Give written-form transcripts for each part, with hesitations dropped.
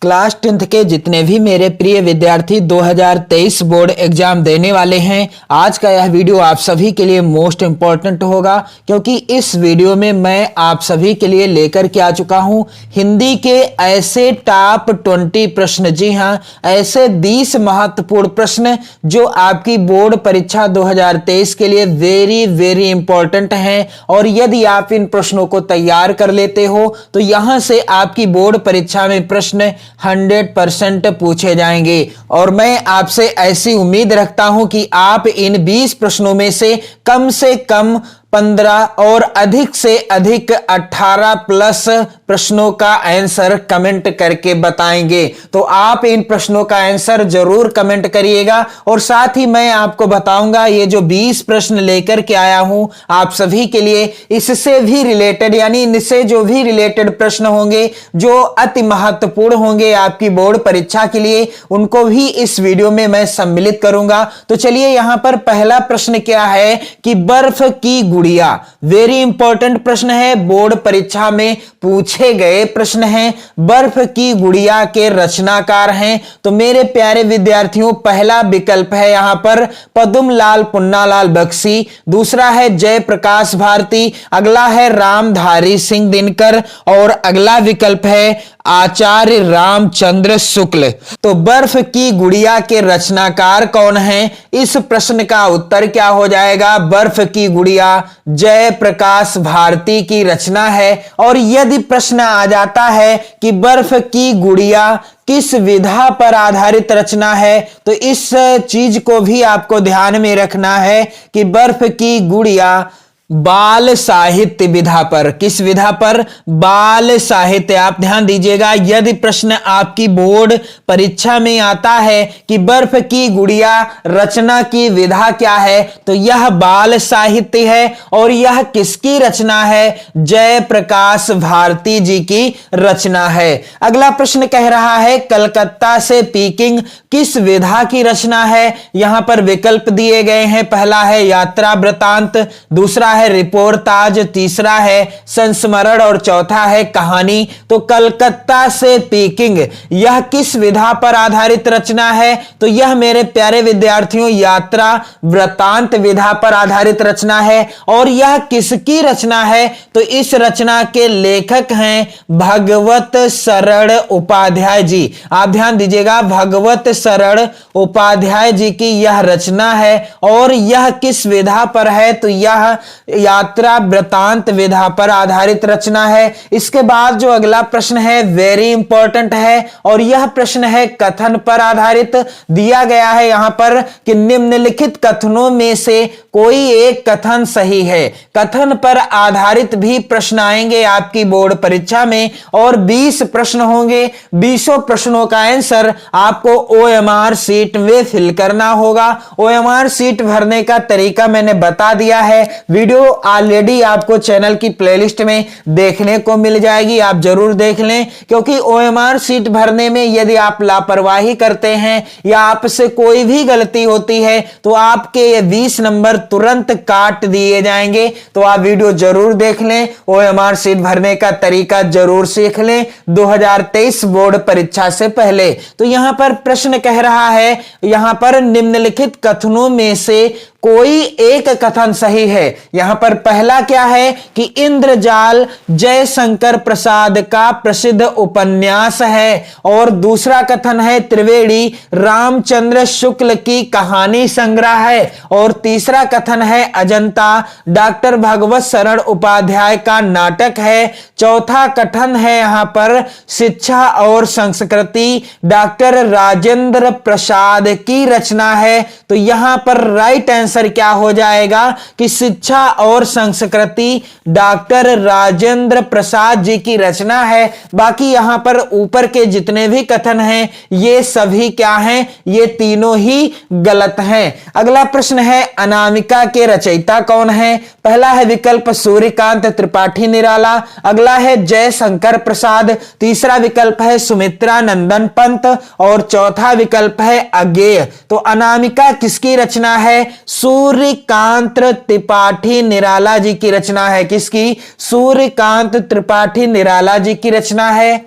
Class 10th के जितने भी मेरे प्रिय विद्यार्थी 2023 बोर्ड एग्जाम देने वाले हैं, आज का यह वीडियो आप सभी के लिए मोस्ट इंपॉर्टेंट होगा, क्योंकि इस वीडियो में मैं आप सभी के लिए लेकर के आ चुका हूं हिंदी के ऐसे टॉप 20 प्रश्न। जी हां, ऐसे 20 महत्वपूर्ण प्रश्न जो आपकी बोर्ड परीक्षा 2023 के लिए वेरी वेरी इंपॉर्टेंट हैं। और यदि आप इन प्रश्नों को तैयार कर लेते हो तो यहां से आपकी बोर्ड परीक्षा में प्रश्न 100% पूछे जाएंगे। और मैं आपसे ऐसी उम्मीद रखता हूं कि आप इन 20 प्रश्नों में से कम 15 और अधिक से अधिक 18 प्लस प्रश्नों का आंसर कमेंट करके बताएंगे। तो आप इन प्रश्नों का आंसर जरूर कमेंट करिएगा। और साथ ही मैं आपको बताऊंगा ये जो 20 प्रश्न लेकर के आया हूं आप सभी के लिए, इससे भी रिलेटेड यानी इनसे जो भी रिलेटेड प्रश्न होंगे जो अति महत्वपूर्ण होंगे आपकी बोर्ड परीक्षा के लिए, उनको भी इस वीडियो में मैं सम्मिलित करूंगा। तो चलिए यहां पर पहला प्रश्न क्या है कि बर्फ की गुड़िया, वेरी इंपॉर्टेंट प्रश्न है, बोर्ड परीक्षा में पूछे गए प्रश्न हैं। बर्फ की गुड़िया के रचनाकार हैं तो मेरे प्यारे विद्यार्थियों पहला विकल्प है यहां पर पद्मलाल पुन्नालाल बख्शी, दूसरा है जयप्रकाश भारती, अगला है रामधारी सिंह दिनकर और अगला विकल्प है आचार्य रामचंद्र शुक्ल। तो बर्फ की गुड़िया के रचनाकार कौन हैं? इस प्रश्न का उत्तर क्या हो जाएगा? बर्फ की गुड़िया जयप्रकाश भारती की रचना है। और यदि प्रश्न आ जाता है कि बर्फ की गुड़िया किस विधा पर आधारित रचना है, तो इस चीज को भी आपको ध्यान में रखना है कि बर्फ की गुड़िया बाल साहित्य विधा पर, किस विधा पर? बाल साहित्य। आप ध्यान दीजिएगा, यदि प्रश्न आपकी बोर्ड परीक्षा में आता है कि बर्फ की गुड़िया रचना की विधा क्या है, तो यह बाल साहित्य है। और यह किसकी रचना है? जयप्रकाश भारती जी की रचना है। अगला प्रश्न कह रहा है कलकत्ता से पीकिंग किस विधा की रचना है? यहां पर विकल्प दिए गए हैं, पहला है यात्रा वृतांत, दूसरा है रिपोर्टाज, तीसरा है संस्मरण और चौथा है कहानी। तो कलकत्ता से पीकिंग यह किस विधा पर आधारित रचना है? तो यह मेरे प्यारे विद्यार्थियों यात्रा वृतांत विधा पर आधारित रचना है। और यह किसकी रचना है? तो इस रचना के लेखक हैं भगवत शरण उपाध्याय जी। आप ध्यान दीजिएगा, भगवत शरण उपाध्याय जी की यह रचना है। और यह किस विधा पर है? तो यह यात्रा वृतांत विधा पर आधारित रचना है। इसके बाद जो अगला प्रश्न है वेरी इंपॉर्टेंट है और यह प्रश्न है कथन पर आधारित। दिया गया है यहां पर कि निम्नलिखित कथनों में से कोई एक कथन सही है। कथन पर आधारित भी प्रश्न आएंगे आपकी बोर्ड परीक्षा में और 20 प्रश्न होंगे। 20 प्रश्नों का आंसर आपको OMR शीट में फिल करना होगा। OMR शीट भरने का तरीका मैंने बता दिया है, वीडियो ऑलरेडी आपको चैनल की प्लेलिस्ट में देखने को मिल जाएगी, आप जरूर देख लें। क्योंकि OMR शीट भरने में यदि आप लापरवाही करते हैं या आपसे कोई भी गलती होती है तो आपके ये 20 नंबर तुरंत काट दिए जाएंगे। तो आप वीडियो जरूर देख लें, OMR शीट भरने का तरीका जरूर सीख लें 2023 बोर्ड परीक्षा से पहले। तो यहां पर प्रश्न कह रहा है, यहां पर निम्नलिखित कथनों में से कोई एक कथन सही है। यहां पर पहला क्या है कि इंद्रजाल जयशंकर प्रसाद का प्रसिद्ध उपन्यास है। और दूसरा कथन है त्रिवेणी रामचंद्र शुक्ल की कहानी संग्रह है। और तीसरा कथन है अजंता डॉक्टर भगवत शरण उपाध्याय का नाटक है। चौथा कथन है यहां पर शिक्षा और संस्कृति डॉक्टर राजेंद्र प्रसाद की रचना है। तो यहां पर राइट आंसर क्या हो जाएगा कि शिक्षा और संस्कृति डॉक्टर राजेंद्र प्रसाद जी की रचना है। बाकी यहां पर ऊपर के जितने भी कथन हैं ये सभी क्या हैं? ये तीनों ही गलत हैं। अगला प्रश्न है अनामिका के रचयिता कौन है? पहला है विकल्प सूर्यकांत त्रिपाठी निराला, अगला है जयशंकर प्रसाद, तीसरा विकल्प है सुमित्रा नंदन पंत और चौथा विकल्प है अज्ञेय। तो अनामिका किसकी रचना है? सूर्यकांत त्रिपाठी निराला जी की रचना है। किसकी? सूर्यकांत त्रिपाठी निराला जी की रचना है।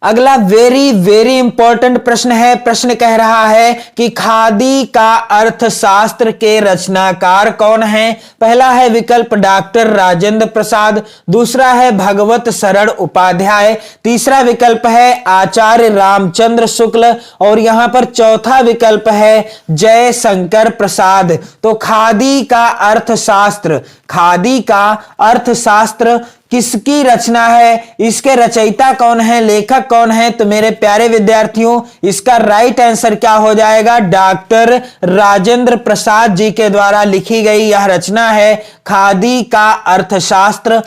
अगला वेरी वेरी इंपॉर्टेंट प्रश्न है। प्रश्न कह रहा है कि खादी का अर्थशास्त्र के रचनाकार कौन है। पहला है विकल्प डॉक्टर राजेंद्र प्रसाद, दूसरा है भगवत शरण उपाध्याय, तीसरा विकल्प है आचार्य रामचंद्र शुक्ल और यहां पर चौथा विकल्प है जयशंकर प्रसाद। तो खादी का अर्थशास्त्र, खादी का अर्थशास्त्र किसकी रचना है, इसके रचयिता कौन है, लेखक कौन है? तो मेरे प्यारे विद्यार्थियों, इसका राइट आंसर क्या हो जाएगा? डॉक्टर राजेंद्र प्रसाद जी के द्वारा लिखी गई यह रचना है खादी का अर्थशास्त्र।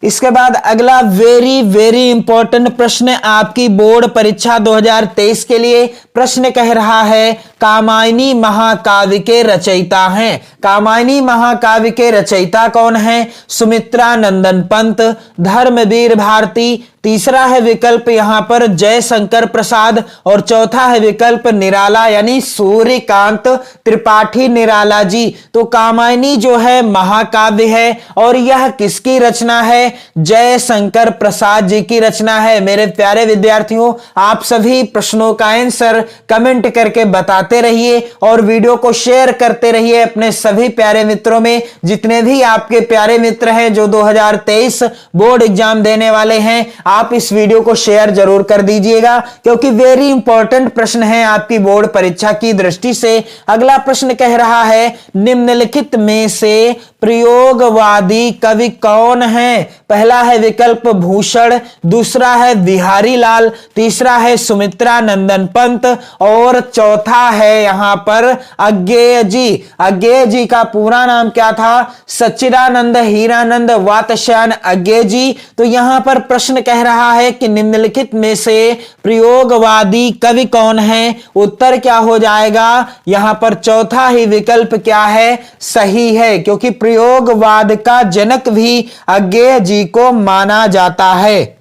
इसके बाद अगला वेरी वेरी इंपॉर्टेंट प्रश्न आपकी बोर्ड परीक्षा 2023 के लिए। प्रश्न कह रहा है कामायनी महाकाव्य के रचयिता हैं। कामायनी महाकाव्य के रचयिता कौन हैं? सुमित्रा नंदन पंत, धर्मवीर भारती, तीसरा है विकल्प यहां पर जयशंकर प्रसाद और चौथा है विकल्प निराला यानी सूर्यकांत त्रिपाठी निराला जी। तो कामायनी जो है महाकाव्य है और यह किसकी रचना है? जयशंकर प्रसाद जी की रचना है। मेरे प्यारे विद्यार्थियों, आप सभी प्रश्नों का आंसर कमेंट करके बताते रहिए और वीडियो को शेयर करते रहिए अपने सभी प्यारे मित्रों में। जितने भी आपके प्यारे मित्र हैं जो 2023 बोर्ड एग्जाम देने वाले हैं, आप इस वीडियो को शेयर जरूर कर दीजिएगा क्योंकि वेरी इंपॉर्टेंट प्रश्न है आपकी बोर्ड परीक्षा की दृष्टि से। अगला प्रश्न कह रहा है निम्नलिखित में से प्रयोगवादी कवि कौन है? पहला है विकल्प भूषण, दूसरा है बिहारी लाल, तीसरा है सुमित्रा नंदन पंत और चौथा है यहां पर अज्ञेय जी। अज्ञेय जी का पूरा नाम क्या था? सच्चिदानंद हीरानंद वात्स्यायन अज्ञेय जी। तो यहां पर प्रश्न कह रहा है कि निम्नलिखित में से प्रयोगवादी कवि कौन है? उत्तर क्या हो जाएगा? यहां पर चौथा ही विकल्प क्या है? सही है, क्योंकि प्रयोगवाद का जनक भी अज्ञेय जी को माना जाता है।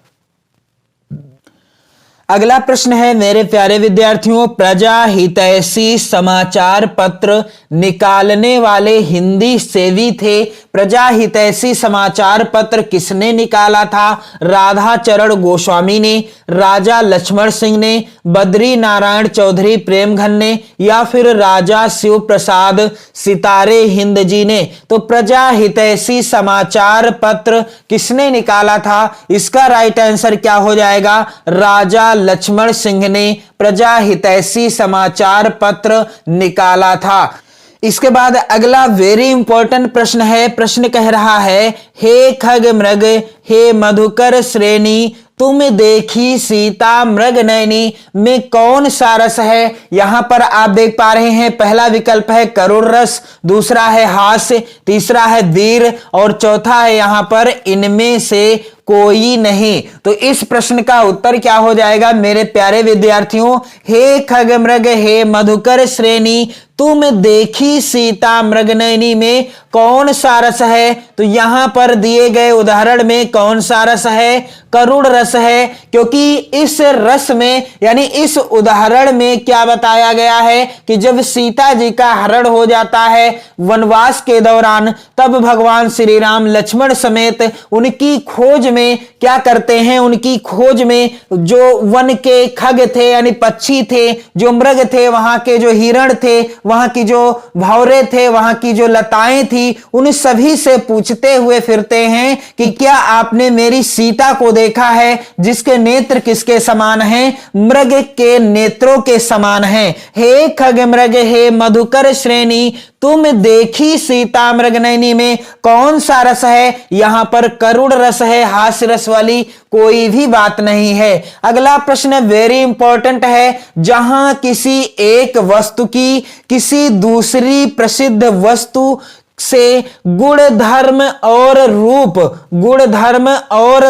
अगला प्रश्न है मेरे प्यारे विद्यार्थियों, प्रजा हितैषी समाचार पत्र निकालने वाले हिंदी सेवी थे। प्रजा हितैषी समाचार पत्र किसने निकाला था? राधा चरण गोस्वामी ने, राजा लक्ष्मण सिंह ने, बद्री नारायण चौधरी प्रेमघन ने या फिर राजा शिव प्रसाद सितारे हिंद जी ने। तो प्रजा हितैषी समाचार पत्र किसने निकाला था? इसका राइट आंसर क्या हो जाएगा? राजा लक्ष्मण सिंह ने प्रजा हितैषी समाचार पत्र निकाला था। इसके बाद अगला वेरी इंपॉर्टेंट प्रश्न है। प्रश्न कह रहा है हे खग मृग हे मधुकर श्रेणी तुम देखी सीता मृग नयनी में कौन सा रस है? यहां पर आप देख पा रहे हैं पहला विकल्प है करुण रस, दूसरा है हास्य, तीसरा है वीर और चौथा है यहां पर इनमें से कोई नहीं। तो इस प्रश्न का उत्तर क्या हो जाएगा मेरे प्यारे विद्यार्थियों? हे खग मृग हे मधुकर श्रेणी तुम देखी सीता मृगनयनी में कौन सा रस है? तो यहां पर दिए गए उदाहरण में कौन सा रस है? करुण रस है, क्योंकि इस रस में यानी इस उदाहरण में क्या बताया गया है कि जब सीता जी का हरण हो जाता है वनवास के दौरान, तब भगवान श्री राम लक्ष्मण समेत उनकी खोज में क्या करते हैं? उनकी खोज में जो वन के खग थे यानी पक्षी थे, जो मृग थे, वहां के जो हिरण थे, वहां की जो भौरे थे, वहां की जो लताएं थी, उन सभी से पूछते हुए फिरते हैं कि क्या आपने मेरी सीता को देखा है जिसके नेत्र किसके समान हैं? मृग के नेत्रों के समान हैं। हे खग मृग हे मधुकर श्रेणी तुम देखी सीता मृगनयनी में कौन सा रस है? यहां पर करुण रस है, हास्य रस वाली कोई भी बात नहीं है। अगला प्रश्न वेरी इंपॉर्टेंट है, जहां किसी एक वस्तु की किसी दूसरी प्रसिद्ध वस्तु से गुण धर्म और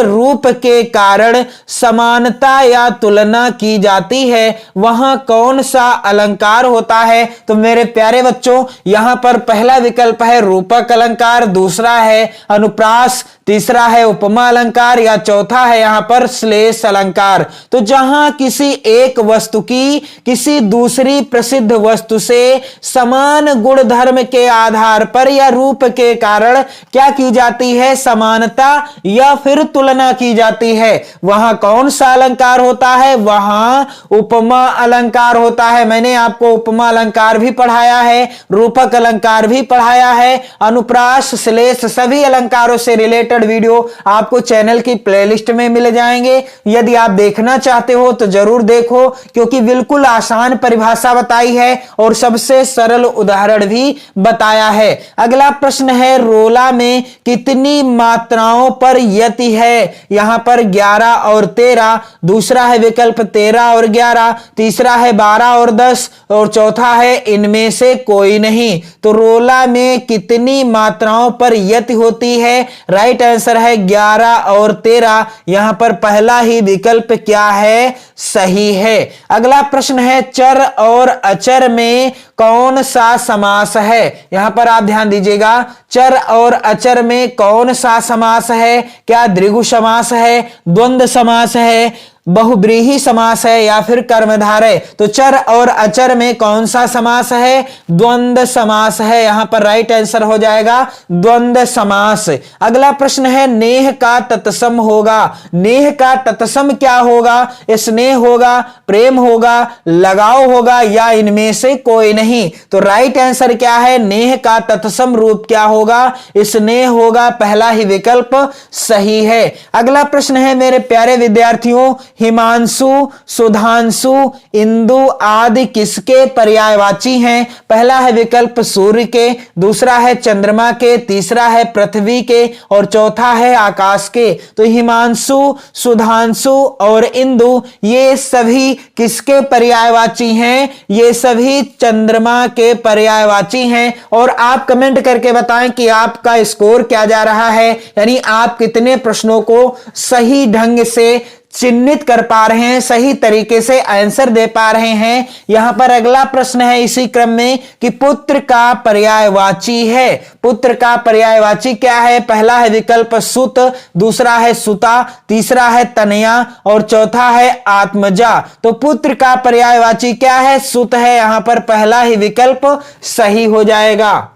रूप के कारण समानता या तुलना की जाती है, वहां कौन सा अलंकार होता है? तो मेरे प्यारे बच्चों, यहां पर पहला विकल्प है रूपक अलंकार, दूसरा है अनुप्रास, तीसरा है उपमा अलंकार या चौथा है यहां पर श्लेष अलंकार। तो जहां किसी एक वस्तु की किसी दूसरी प्रसिद्ध वस्तु से समान गुण धर्म के आधार पर या रूप के कारण क्या की जाती है, समानता या फिर तुलना की जाती है। वहां कौन सा अलंकार होता है, वहां उपमा अलंकार होता है। मैंने आपको उपमा अलंकार भी पढ़ाया है, रूपक अलंकार भी पढ़ाया है, अनुप्रास श्लेष सभी अलंकारों से रिलेटेड वीडियो आपको चैनल की प्लेलिस्ट में मिल जाएंगे। यदि आप देखना चाहते हो तो जरूर देखो, क्योंकि बिल्कुल आसान परिभाषा बताई है और सबसे सरल उदाहरण भी बताया है। अगला प्रश्न है, रोला में कितनी मात्राओं पर यति है? यहां पर 11 और 13, दूसरा है विकल्प 13 और 11, तीसरा है 12 और 10 और चौथा है इनमें से कोई नहीं। तो रोला में कितनी मात्राओं पर यति होती है? राइट आंसर है 11 और 13। यहां पर पहला ही विकल्प क्या है, सही है। अगला प्रश्न है, चर और अचर में कौन सा समास है? यहां पर आप ध्यान दीजिएगा, चर और अचर में कौन सा समास है? क्या द्विगु समास है, द्वंद्व समास है, बहुब्रीहि समास है या फिर कर्मधारय? तो चर और अचर में कौन सा समास है? द्वंद्व समास है। यहां पर राइट आंसर हो जाएगा द्वंद्व समास। अगला प्रश्न है, नेह का तत्सम होगा। नेह का तत्सम क्या होगा? स्नेह होगा, प्रेम होगा, लगाव होगा या इनमें से कोई नहीं? तो राइट आंसर क्या है, नेह का तत्सम रूप क्या होगा, स्नेह होगा। पहला ही विकल्प सही है। अगला प्रश्न है मेरे प्यारे विद्यार्थियों, हिमांशु, सुधांशु, इंदु आदि किसके पर्यायवाची हैं? पहला है विकल्प सूर्य के, दूसरा है चंद्रमा के, तीसरा है पृथ्वी के और चौथा है आकाश के। तो हिमांशु, सुधांशु और इंदु ये सभी किसके पर्यायवाची हैं? ये सभी चंद्रमा के पर्यायवाची हैं। और आप कमेंट करके बताएं कि आपका स्कोर क्या जा रहा है, यानी आप कितने प्रश्नों को सही ढंग से चिन्हित कर पा रहे हैं, सही तरीके से आंसर दे पा रहे हैं। यहां पर अगला प्रश्न है इसी क्रम में कि पुत्र का पर्यायवाची है। पुत्र का पर्यायवाची क्या है? पहला है विकल्प सुत, दूसरा है सुता, तीसरा है तनया और चौथा है आत्मजा। तो पुत्र का पर्यायवाची क्या है? सुत है। यहां पर पहला ही विकल्प सही हो जाएगा।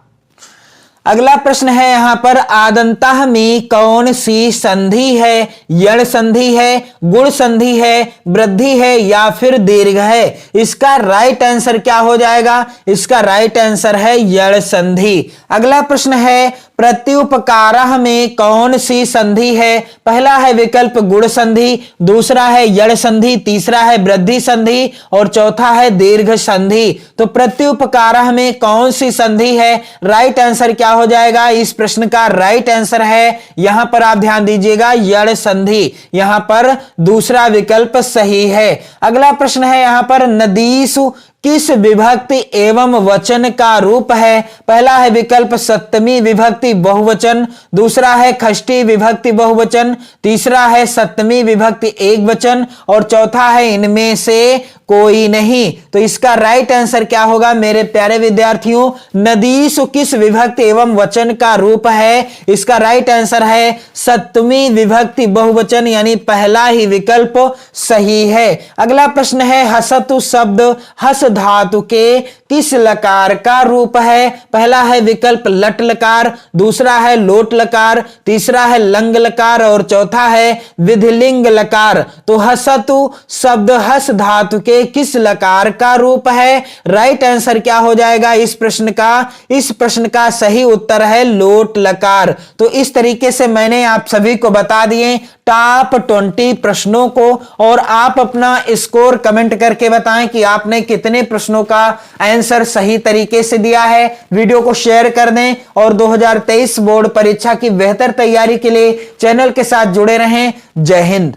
अगला प्रश्न है यहां पर, आदंतः में कौन सी संधि है? यण संधि है, गुण संधि है, वृद्धि है या फिर दीर्घ है? इसका राइट आंसर क्या हो जाएगा? इसका राइट आंसर है यण संधि। अगला प्रश्न है, प्रत्युपकारः में कौन सी संधि है? पहला है विकल्प गुण संधि, दूसरा है यण संधि, तीसरा है वृद्धि संधि और चौथा है दीर्घ संधि। तो प्रत्युपकारः में कौन सी संधि है? राइट आंसर क्या हो जाएगा? इस प्रश्न का राइट आंसर है, यहां पर आप ध्यान दीजिएगा, यण संधि। यहां पर दूसरा विकल्प सही है। अगला प्रश्न है यहां पर, नदीसु किस विभक्ति एवं वचन का रूप है? पहला है विकल्प सप्तमी विभक्ति बहुवचन, दूसरा है षष्ठी विभक्ति बहुवचन, तीसरा है सप्तमी विभक्ति एकवचन और चौथा है इनमें से कोई नहीं। तो इसका राइट आंसर क्या होगा मेरे प्यारे विद्यार्थियों? नदीसु किस विभक्ति एवं वचन का रूप है? इसका राइट आंसर है सप्तमी विभक्ति बहुवचन, यानी पहला ही विकल्प सही है। अगला प्रश्न है, हसतु शब्द हस धातु के किस लकार का रूप है? पहला है विकल्प लट लकार, दूसरा है लोट लकार, तीसरा है लंग लकार और चौथा है विधिलिंग लकार। तो हसतु शब्द हस धातु के किस लकार का रूप है? राइट आंसर क्या हो जाएगा इस प्रश्न का? इस प्रश्न का सही उत्तर है लोट लकार। तो इस तरीके से मैंने आप सभी को बता दिए टॉप 20 प्रश्नों को, और आप अपना स्कोर कमेंट करके बताएं कि आपने कितने प्रश्नों का आंसर सही तरीके से दिया है। वीडियो को शेयर कर दें और 2023 बोर्ड परीक्षा की बेहतर तैयारी के लिए चैनल के साथ जुड़े रहें। जय हिंद।